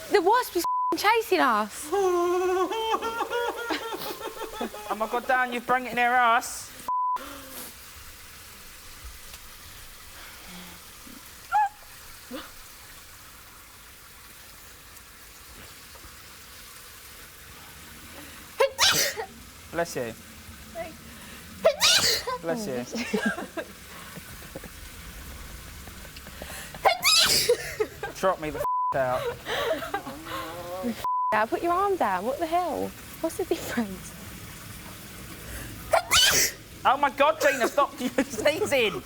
The wasp is chasing us. Oh my God, Dan, you've brought it near us. Bless you. Bless you. Drop me the out. Now put your arm down. What the hell? What's the difference? Oh my God, Gina, stop sneezing.